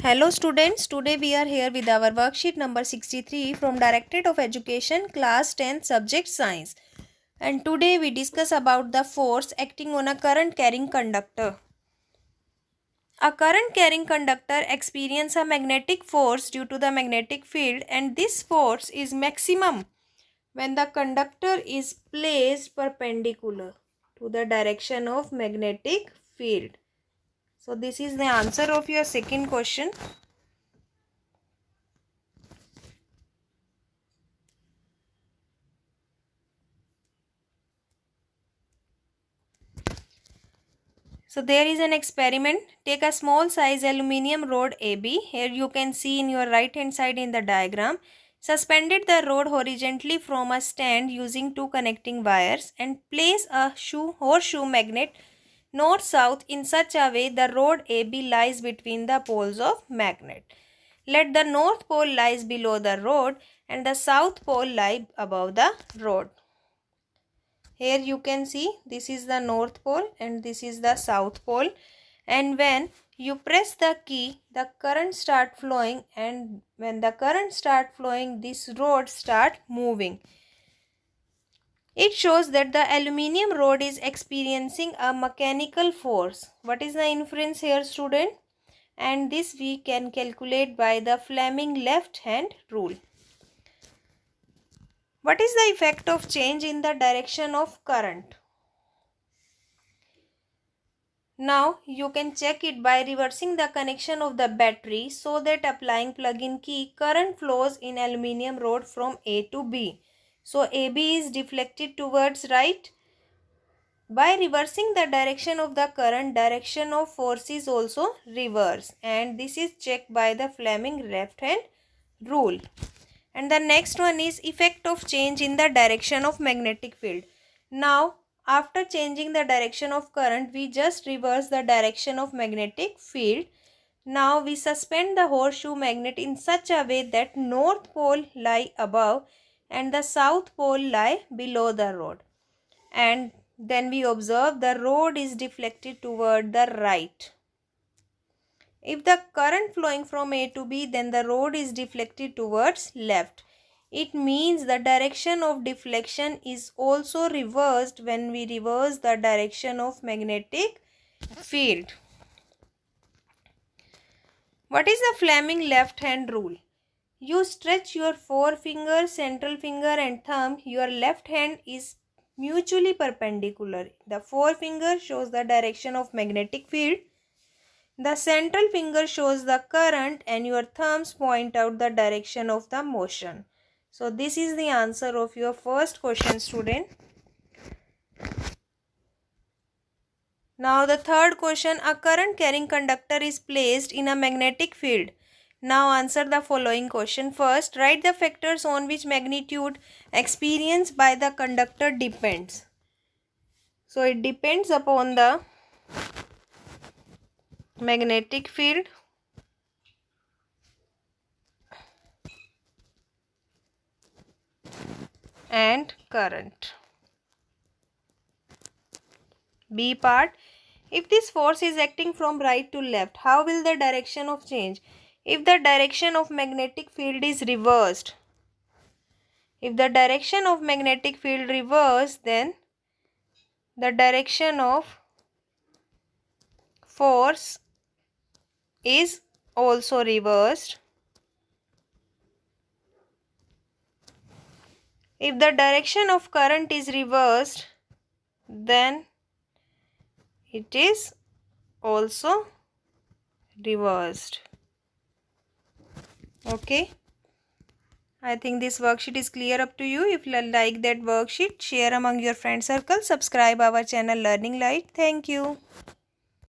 Hello students, today we are here with our worksheet number 63 from Directorate of Education, class 10, subject science. And today we discuss about the force acting on a current carrying conductor. A current carrying conductor experiences a magnetic force due to the magnetic field, and this force is maximum when the conductor is placed perpendicular to the direction of magnetic field. So this is the answer of your second question. So there is an experiment. Take a small size aluminium rod AB. Here you can see in your right hand side in the diagram. Suspended the rod horizontally from a stand using two connecting wires and place a horseshoe magnet north south in such a way the rod AB lies between the poles of magnet. Let the north pole lies below the rod and the south pole lie above the rod. Here you can see this is the north pole and this is the south pole, and when you press the key the current start flowing, and when the current start flowing this rod start moving. It shows that the aluminium rod is experiencing a mechanical force. What is the inference here, student? And this we can calculate by the Fleming left hand rule. What is the effect of change in the direction of current? Now you can check it by reversing the connection of the battery so that applying plug-in key current flows in aluminium rod from A to B. So AB is deflected towards right. By reversing the direction of the current, direction of force is also reversed, and this is checked by the Fleming left hand rule. And the next one is effect of change in the direction of magnetic field. Now after changing the direction of current, we just reverse the direction of magnetic field. Now we suspend the horseshoe magnet in such a way that north pole lie above and the south pole lie below the rod. And then we observe the rod is deflected toward the right. If the current flowing from A to B, then the rod is deflected towards left. It means the direction of deflection is also reversed when we reverse the direction of magnetic field. What is the Fleming left hand rule? You stretch your forefinger, central finger and thumb. Your left hand is mutually perpendicular. The forefinger shows the direction of magnetic field. The central finger shows the current and your thumbs point out the direction of the motion. So this is the answer of your first question, student. Now the third question, a current carrying conductor is placed in a magnetic field. Now answer the following question. First, write the factors on which magnitude experienced by the conductor depends. So it depends upon the magnetic field, and current. B part, if this force is acting from right to left, how will the direction of change? If the direction of magnetic field is reversed, if the direction of magnetic field reversed, then the direction of force is also reversed. If the direction of current is reversed, then it is also reversed. Okay. I think this worksheet is clear up to you. If you like that worksheet, share among your friend circle. Subscribe our channel Learning Light. Thank you.